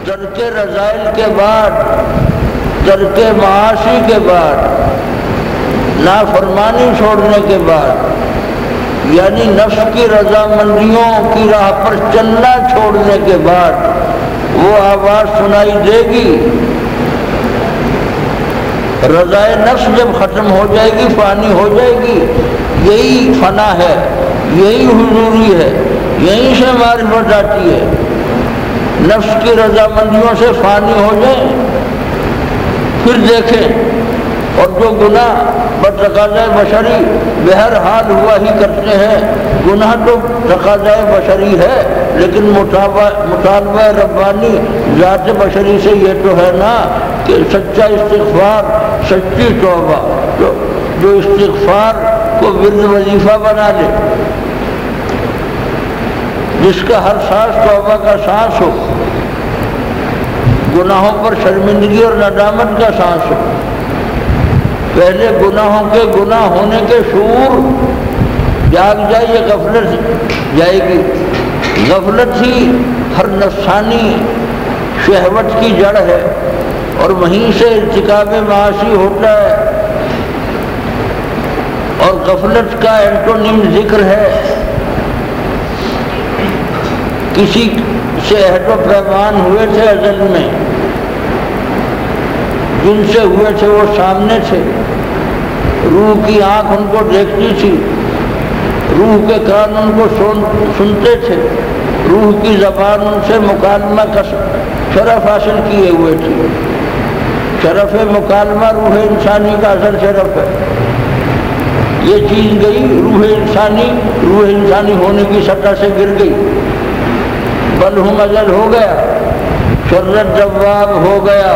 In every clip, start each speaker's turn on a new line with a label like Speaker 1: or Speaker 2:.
Speaker 1: ترک رذائل کے بعد، ترک معاصی کے بعد، نافرمانی چھوڑنے کے بعد، یعنی نفس کی رضامندیوں کی راہ پر چلنا چھوڑنے کے بعد وہ آواز سنائی دے گی، رضائے نفس جب ختم ہو جائے گی، فانی ہو جائے گی، یہی فنا ہے، یہی حضوری ہے، یہیں سے معرفت آتی ہے۔ نفس کی رضامندیوں سے فانی ہو جائیں، پھر دیکھیں، اور جو گناہ بتقاضۂ بشری بہرحال ہوا ہی کرتے ہیں، گناہ تو تقاضۂ بشری ہے، لیکن مطالبہ ربانی ذات بشری سے یہ تو ہے نا کہ سچا استغفار، سچی توبہ، جو استغفار کو ورد وظیفہ بنا لے، جس کا ہر سانس توبہ کا سانس ہو، گناہوں پر شرمندگی اور ندامت کا سانس ہو، پہلے گناہوں کے گناہ ہونے کے شعور جاگ جائے، یہ غفلت جائے گی۔ غفلت ہی ہر نفسانی شہوت کی جڑ ہے، اور وہیں سے ارتکاب معاصی ہوتا ہے، اور غفلت کا اینٹونیم ذکر ہے۔ کسی سے عہد و پیمان ہوئے تھے ازل میں، جن سے ہوئے تھے وہ سامنے تھے، روح کی آنکھ ان کو دیکھتی تھی، روح کے کان ان کو سنتے تھے، روح کی زبان ان سے مکالمہ کا شرف حاصل کیے ہوئے تھے۔ شرف مکالمہ روح انسانی کا اصل شرف ہے۔ یہ چیز گئی، روح انسانی ہونے کی سطح سے گر گئی، بل ہم ازل ہو گیا، شرت جواب ہو گیا،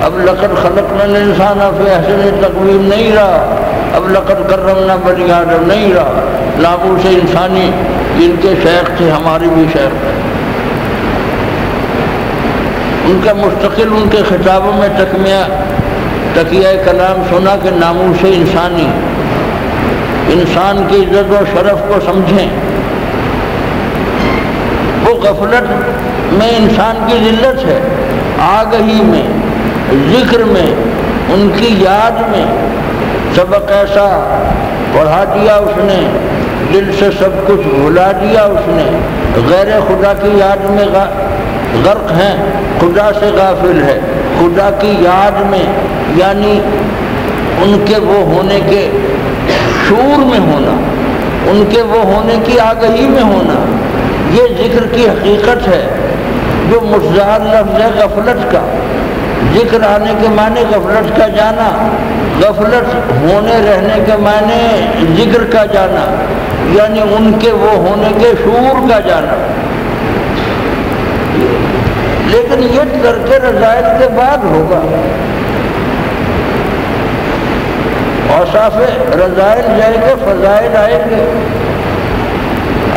Speaker 1: اب لقد خلقنا الانسان فی احسن تقویم نہیں رہا، اب لقد کرمنا بنی آدم نہیں رہا۔ ناموس انسانی جن کے شیخ تھے، ہماری بھی شیخ تھے، ان کا مستقل ان کے خطابوں میں تکیہ کلام سنا کہ ناموس انسانی، انسان کی عزت و شرف کو سمجھیں۔ وہ غفلت میں انسان کی ذلت ہے، آگہی میں، ذکر میں، ان کی یاد میں سبق ایسا پڑھا دیا اس نے، دل سے سب کچھ بھلا دیا اس نے، غیر خدا کی یاد میں غرق ہیں، خدا سے غافل ہے، خدا کی یاد میں، یعنی ان کے وہ ہونے کے شعور میں ہونا، ان کے وہ ہونے کی آگہی میں ہونا، یہ ذکر کی حقیقت ہے۔ جو مستعار لفظ ہے غفلت کا، ذکر آنے کے معنی غفلت کا جانا، غفلت ہونے رہنے کے معنی ذکر کا جانا، یعنی ان کے وہ ہونے کے شعور کا جانا۔ لیکن یہ ترک رذائل کے بعد ہوگا، اوصاف رذائل جائیں گے، فضائل آئیں گے،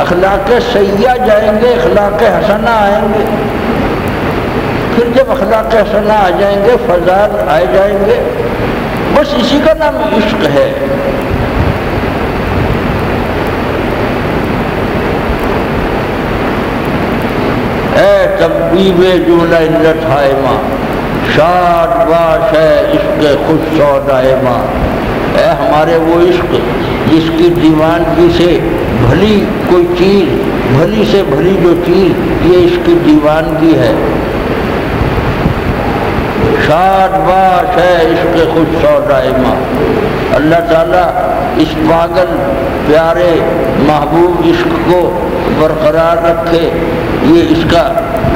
Speaker 1: اخلاق سیئہ جائیں گے، اخلاق حسنہ آئیں گے، پھر جب اخلاق حسنہ آ جائیں گے، فضائل آئے جائیں گے، بس اسی کا نام عشق ہے۔ اے طبیب جملہ علت حائمہ، شاد باش ہے عشق خوش سودائے ماں، اے ہمارے وہ عشق جس کی دیوانگی سے بھلی کوئی چیز، بھلی سے بھلی جو چیز، یہ عشق کی دیوانگی ہے۔ شاد باش ہے عشق خوش سودائے ماں۔ اللہ تعالیٰ اس پاگل پیارے محبوب عشق کو برقرار رکھے، یہ اس کا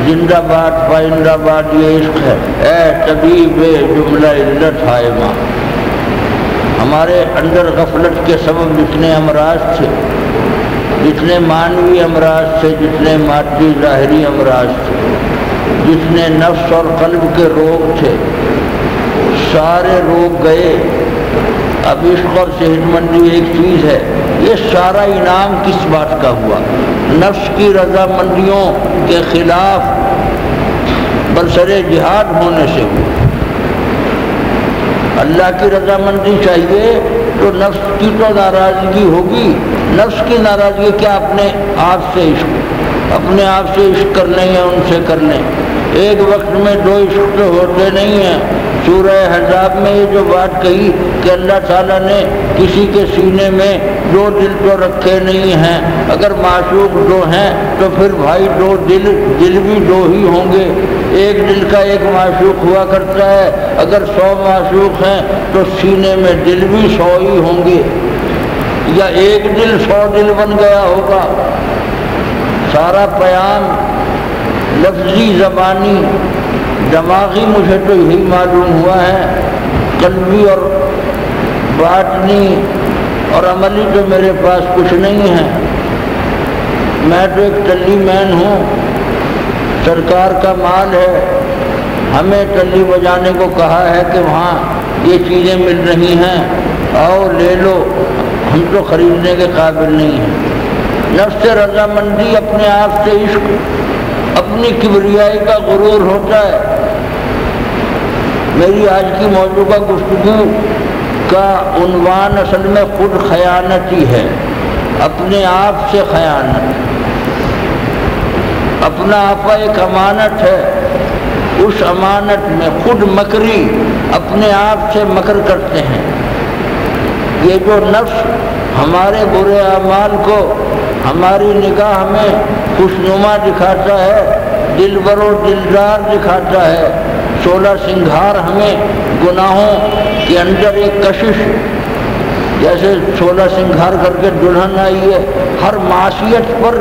Speaker 1: زندہ باد پائندہ باد یہ عشق ہے۔ اے طبیب جملہ علت حائمہ، ہمارے اندر غفلت کے سبب جتنے امراض تھے، جتنے معنوی امراض تھے، جتنے مادی ظاہری امراض تھے، جتنے نفس اور قلب کے روگ تھے، سارے روگ گئے۔ اب عشق اور صحت مندی ایک چیز ہے۔ یہ سارا انعام کس بات کا ہوا؟ نفس کی رضامندیوں کے خلاف برسر جہاد ہونے سے ہوا۔ اللہ کی رضامندی چاہیے تو نفس کی تو ناراضگی ہوگی۔ نفس کی ناراضگی کیا؟ اپنے آپ سے عشق، اپنے آپ سے عشق کر لیں یا ان سے کر لیں، ایک وقت میں دو عشق تو ہوتے نہیں ہیں۔ سورہ احزاب میں یہ جو بات کہی کہ اللہ تعالیٰ نے کسی کے سینے میں دو دل تو رکھے نہیں ہیں، اگر معشوق دو ہیں تو پھر بھائی دو دل بھی دو ہی ہوں گے، ایک دل کا ایک معشوق ہوا کرتا ہے، اگر 100 معشوق ہیں تو سینے میں دل بھی 100 ہی ہوں گے، یا ایک دل 100 دل بن گیا ہوگا۔ سارا پیام لفظی زبانی دماغی مجھے تو یہی معلوم ہوا ہے، قلبی اور باطنی اور عملی تو میرے پاس کچھ نہیں ہے۔ میں تو ایک ٹلی مین ہوں، سرکار کا مال ہے، ہمیں ٹلی بجانے کو کہا ہے کہ وہاں یہ چیزیں مل رہی ہیں، آؤ لے لو، ہم تو خریدنے کے قابل نہیں ہیں۔ نفس رضامندی، اپنے آپ سے عشق، اپنی کبریائی کا غرور ہوتا ہے۔ میری آج کی موضوع گفتگو کا عنوان اصل میں خود خیانتی ہے، اپنے آپ سے خیانت۔ اپنا آپا ایک امانت ہے، اس امانت میں خود مکری، اپنے آپ سے مکر کرتے ہیں۔ یہ جو نفس ہمارے برے اعمال کو ہماری نگاہ میں خوشنما دکھاتا ہے، دلبر و دلدار دکھاتا ہے، 16 سنگھار ہمیں گناہوں کے اندر ایک کشش، جیسے 16 سنگھار کر کے دلہن آئی ہے، ہر معصیت پر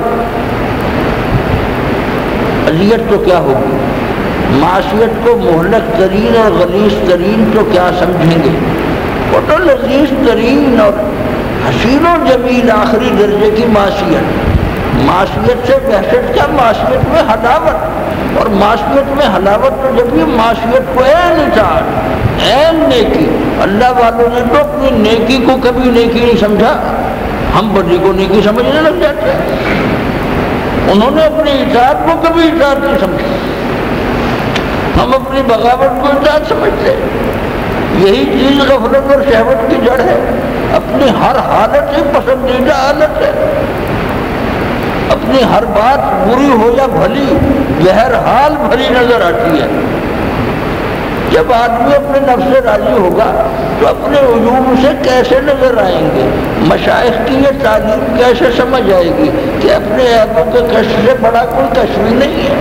Speaker 1: اذیت تو کیا ہوگی، معصیت کو مہلک ترین اور غلیظ ترین تو کیا سمجھیں گے، وہ تو لذیذ ترین اور حسین و جمیل آخری درجے کی معصیت سے وحشت کیا، معصیت میں حلاوت، اور معصیت میں حلاوت تو جب یہ معصیت کو عین اطاعت، عین نیکی، اللہ والوں نے تو اپنی نیکی کو کبھی نیکی نہیں سمجھا، ہم بدی کو نیکی سمجھنے لگ جاتے ہیں، انہوں نے اپنی اطاعت کو کبھی اطاعت نہیں سمجھا، ہم اپنی بغاوت کو اطاعت سمجھتے ہیں۔ یہی چیز غفلت اور شہوت کی جڑ ہے، اپنی ہر حالت ایک پسندیدہ حالت ہے، اپنی ہر بات بری ہو یا بھلی بہرحال بھلی نظر آتی ہے۔ جب آدمی اپنے نفس سے راضی ہوگا تو اپنے عیوب سے کیسے نظر آئیں گے، مشائخ کی یہ تعلیم کیسے سمجھ آئے گی کہ اپنے عیبوں کے کشف سے بڑا کوئی کشف ہی نہیں ہے،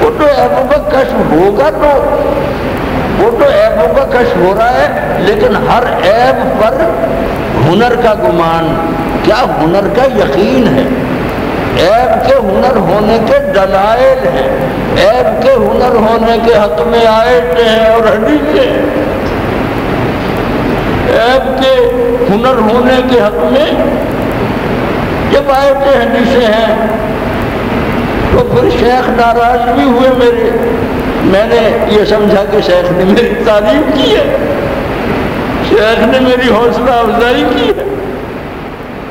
Speaker 1: وہ تو عیبوں کا کشف ہوگا، تو وہ تو عیبوں کا کشف ہو رہا ہے، لیکن ہر عیب پر ہنر کا گمان، کیا ہنر کا یقین ہے، عیب کے ہنر ہونے کے دلائل ہیں، عیب کے ہنر ہونے کے حق میں آیتیں ہیں اور حدیثیں ہیں، عیب کے ہنر ہونے کے حق میں جب آیتیں حدیثیں ہیں تو پھر شیخ ناراض بھی ہوئے میرے، میں نے یہ سمجھا کہ شیخ نے میری تعریف کی ہے، شیخ نے میری حوصلہ افزائی کی ہے،